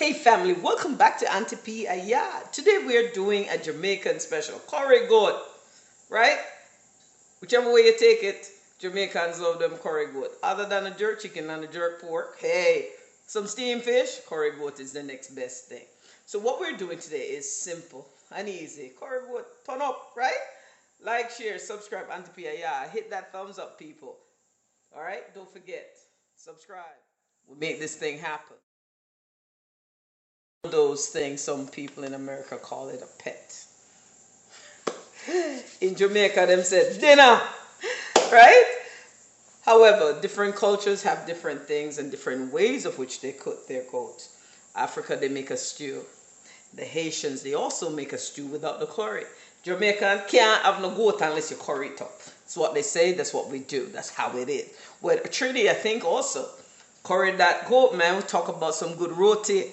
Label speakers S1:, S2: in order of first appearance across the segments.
S1: Hey family, welcome back to Aunty P. Today we are doing a Jamaican special, curry goat, right? Whichever way you take it, Jamaicans love them curry goat. Other than a jerk chicken and a jerk pork, hey, some steamed fish, curry goat is the next best thing. So what we're doing today is simple and easy. Curry goat, turn up, right? Like, share, subscribe, Aunty P. Hit that thumbs up, people. All right, don't forget, subscribe. We make this thing happen. Those things some people in America call it a pet. In Jamaica, them said dinner, right? However, different cultures have different things and different ways of which they cook their goat. Africa, they make a stew. The Haitians, they also make a stew without the curry. Jamaican can't have no goat unless you curry it up. That's what they say, that's what we do, that's how it is. Well, Trinity, I think also, curry that goat, man. We talk about some good roti,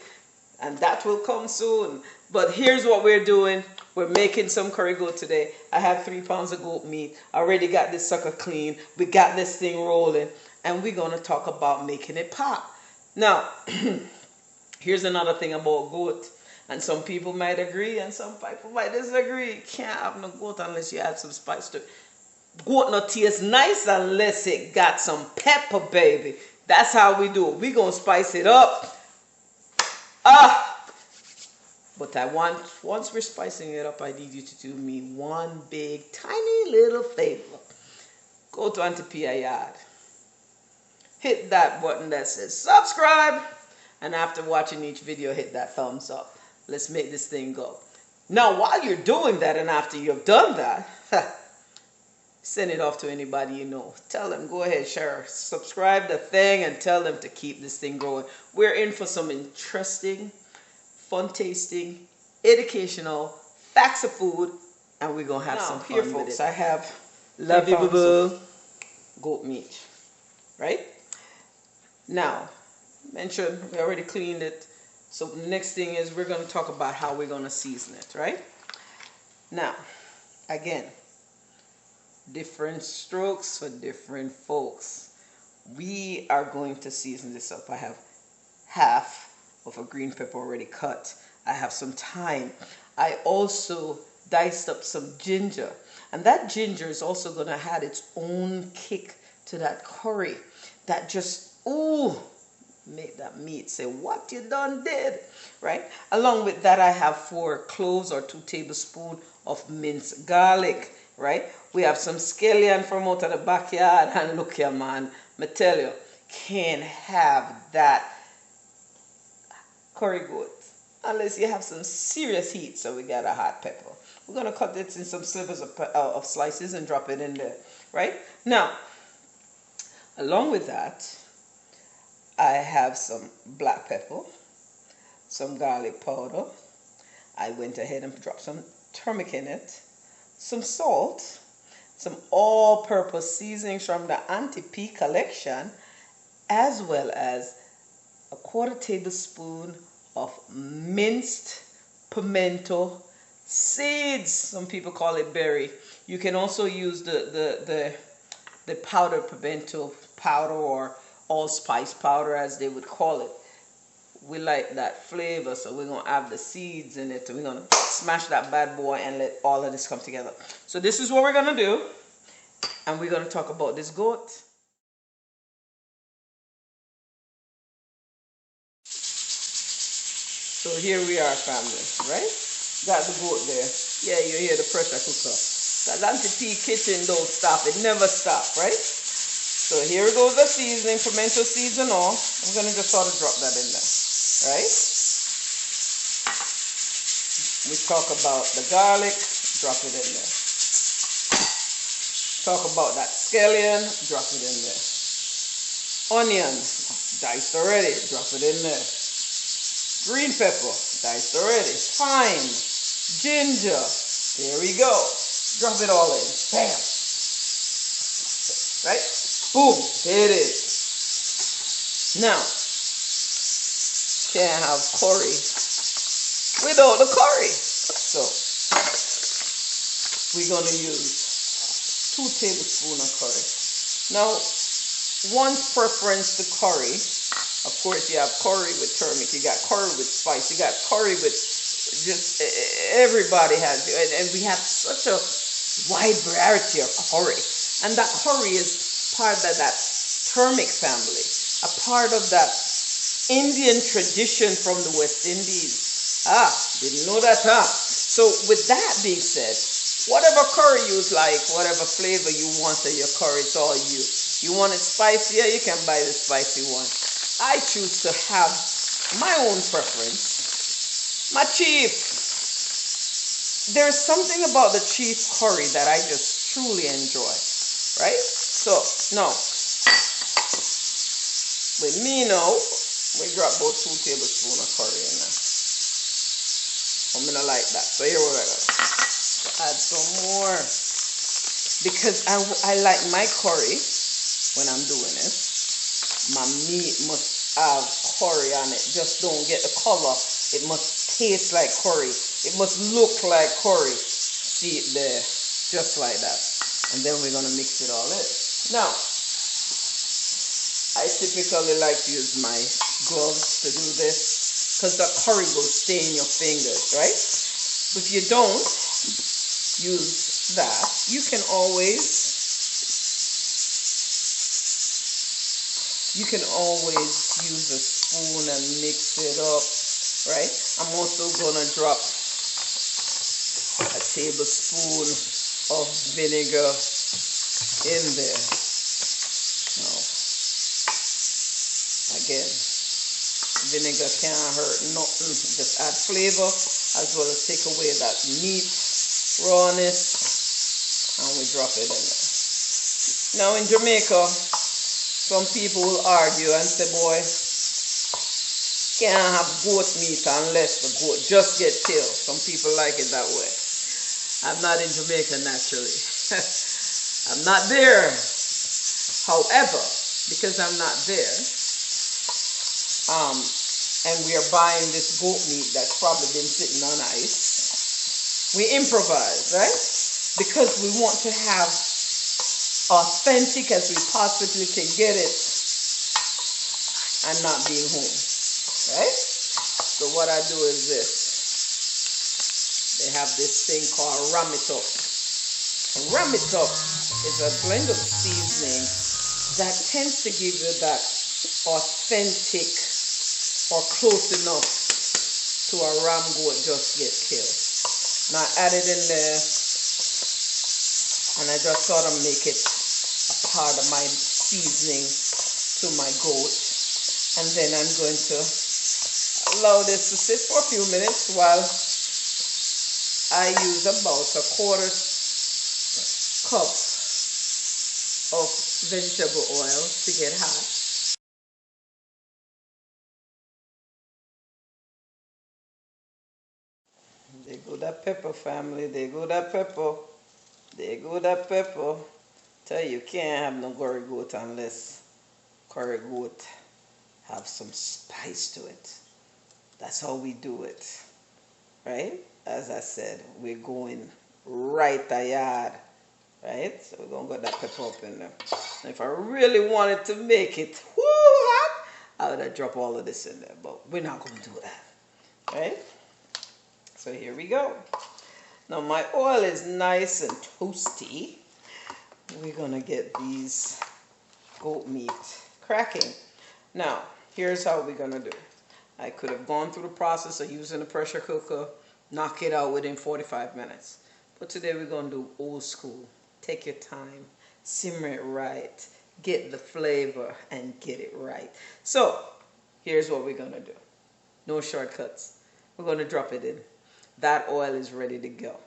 S1: and that will come soon. But here's what we're doing. We're making some curry goat today. I have 3 pounds of goat meat. I already got this sucker clean. We got this thing rolling. And we're going to talk about making it pop. Now, here's another thing about goat. And some people might agree and some people might disagree. You can't have no goat unless you add some spice to it. Goat not tastes nice unless it got some pepper, baby. That's how we do it. We're going to spice it up. But once we're spicing it up, I need you to do me one big, tiny little favor. Go to Aunty P. Hit that button that says subscribe. And after watching each video, hit that thumbs up. Let's make this thing go. Now, while you're doing that and after you've done that, send it off to anybody you know. Tell them, go ahead, share, subscribe the thing and tell them to keep this thing growing. We're in for some interesting, fun tasting, educational, facts of food, and we're going to have some fun here, folks. I have lovely boo goat meat, right? Now, mentioned, we already cleaned it. So the next thing is we're going to talk about how we're going to season it, right? Now, again, different strokes for different folks. We are going to season this up. I have half of a green pepper already cut. I have some thyme. I also diced up some ginger. And that ginger is also going to add its own kick to that curry. That just, ooh, make that meat say, what you done did, right? Along with that, I have 4 cloves or 2 tablespoons of minced garlic, right? We have some scallion from out of the backyard, and look here, man, I tell you, can't have that curry goat unless you have some serious heat. So we got a hot pepper. We're going to cut this in some slivers of slices and drop it in there, right? Now, along with that, I have some black pepper, some garlic powder. I went ahead and dropped some turmeric in it, some salt, some all-purpose seasonings from the Aunty P collection, as well as a 1/4 tablespoon of minced pimento seeds. Some people call it berry. You can also use the powdered pimento powder or allspice powder, as they would call it. We like that flavor, so we're going to have the seeds in it. And we're going to smash that bad boy and let all of this come together. So this is what we're going to do. And we're going to talk about this goat. So here we are, family, right? Got the goat there. Yeah, you hear the pressure cooker. That Aunty P kitchen don't stop. It never stops, right? So here goes the seasoning, pimento seeds and all. I'm going to just sort of drop that in there, right? We talk about the garlic, drop it in there. Talk about that scallion, drop it in there. Onion, diced already, drop it in there. Green pepper, diced already. Thyme, ginger, there we go. Drop it all in, bam. Right? Boom, there it is. Now, can't have curry without the curry. So, we're going to use 2 tablespoons of curry. Now, one's preference to curry Of course, you have curry with turmeric, you got curry with spice, you got curry with just everybody has it. And we have such a wide variety of curry. And that curry is part of that turmeric family, a part of that Indian tradition from the West Indies. Ah, didn't know that, huh? So with that being said, whatever curry you like, whatever flavor you want of your curry, it's all you. You want it spicier, you can buy the spicy one. I choose to have my own preference. My chief. There's something about the chief curry that I just truly enjoy, right? So, now, with me now, we drop about 2 tablespoons of curry in there. I'm gonna like that. So here we're gonna add some more. Because I like my curry, when I'm doing it, my meat must have curry on it. Just don't get the color. It must taste like curry. It must look like curry. See it there, just like that. And then we're gonna mix it all in. Now, I typically like to use my gloves to do this because the curry will stay in your fingers, right? If you don't use that, you can always use a spoon and mix it up, right? I'm also gonna drop a tablespoon of vinegar in there. Now, again, vinegar can't hurt nothing. Just add flavor as well as take away that meat rawness, and we drop it in there. Now in Jamaica, some people will argue and say, boy, can't have goat meat unless the goat just get killed. Some people like it that way. I'm not in Jamaica naturally. I'm not there. However, because I'm not there, and we are buying this goat meat that's probably been sitting on ice, we improvise, right? Because we want to have authentic as we possibly can get it and not being home, right? So what I do is this. They have this thing called ram it up. Ram it up is a blend of seasoning that tends to give you that authentic or close enough to a ram goat just get killed. Now I add it in there, and I just sort of make it a part of my seasoning to my goat. And then I'm going to allow this to sit for a few minutes while I use about a 1/4 cup of vegetable oil to get hot. There go that pepper, family. There go that pepper. There go that pepper. Tell you can't have no curry goat unless curry goat have some spice to it. That's how we do it, right? As I said, we're going right a yard, right? So we're gonna get that pepper up in there. And if I really wanted to make it hot, I would have dropped all of this in there, but we're not gonna do that, right? So here we go. Now my oil is nice and toasty. We're gonna get these goat meat cracking. Now, here's how we're gonna do. I could have gone through the process of using a pressure cooker, knock it out within 45 minutes. But today we're gonna do old school. Take your time, simmer it right, get the flavor and get it right. So, here's what we're gonna do. No shortcuts. We're gonna drop it in. That oil is ready to go.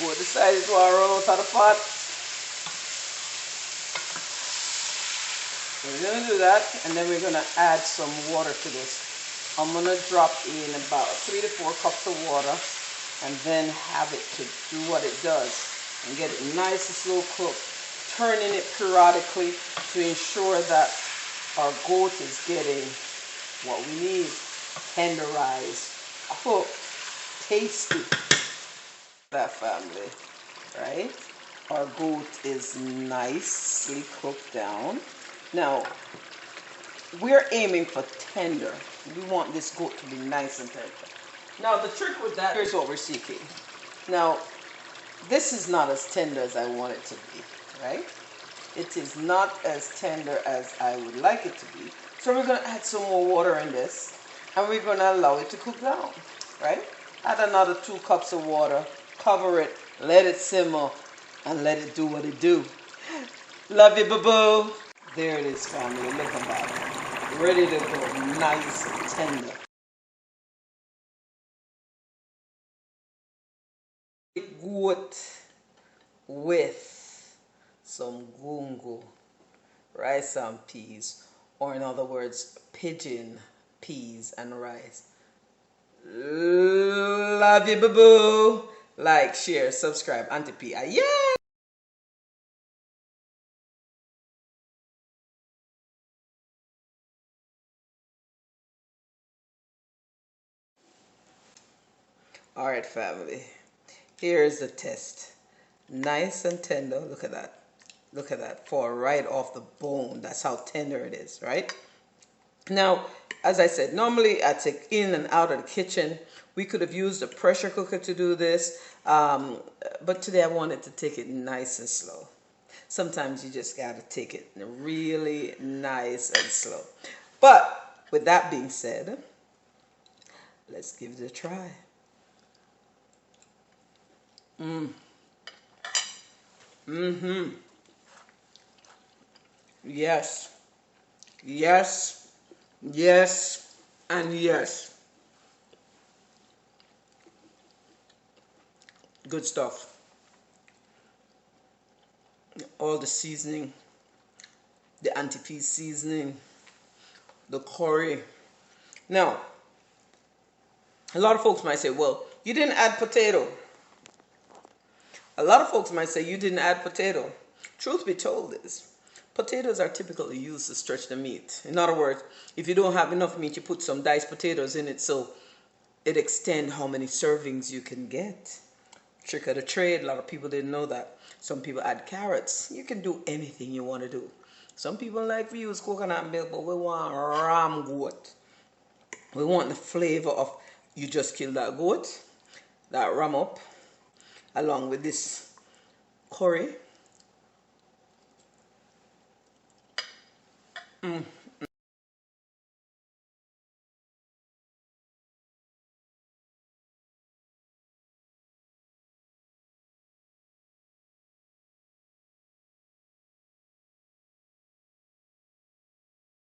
S1: Go decided to run out of the pot. So we're going to do that, and then we're going to add some water to this. I'm going to drop in about 3 to 4 cups of water and then have it to do what it does and get it nice and slow cooked, turning it periodically to ensure that our goat is getting what we need: tenderized, cooked, tasty. That family, right? Our goat is nicely cooked down. Now, we're aiming for tender. We want this goat to be nice and tender. Now, the trick with that, here's what we're seeking. Now, this is not as tender as I want it to be, right? It is not as tender as I would like it to be. So we're going to add some more water in this, and we're going to allow it to cook down, right? Add another 2 cups of water, cover it, let it simmer, and let it do what it do. Love you, boo-boo. There it is, family. Look at that. Ready to go. Nice and tender. Goat with some gungo, rice and peas, or in other words, pigeon peas and rice. Love you, boo-boo. Like, share, subscribe. Aunty P. Yeah. All right, family. Here's the test. Nice and tender. Look at that. Look at that. Fall right off the bone. That's how tender it is, right? Now, as I said, normally I take in and out of the kitchen. We could have used a pressure cooker to do this, but today I wanted to take it nice and slow. Sometimes you just got to take it really nice and slow. But with that being said, let's give it a try. Yes. Yes. Yes. And yes. Good stuff. All the seasoning, the Aunty P seasoning, the curry. Now, a lot of folks might say, well, you didn't add potato. A lot of folks might say you didn't add potato. Truth be told is, potatoes are typically used to stretch the meat. In other words, if you don't have enough meat, you put some diced potatoes in it so it extends how many servings you can get. Trick of the trade, a lot of people didn't know that. Some people add carrots. You can do anything you want to do. Some people like to use coconut milk, but we want ram goat. We want the flavor of, you just kill that goat, that ram up, along with this curry.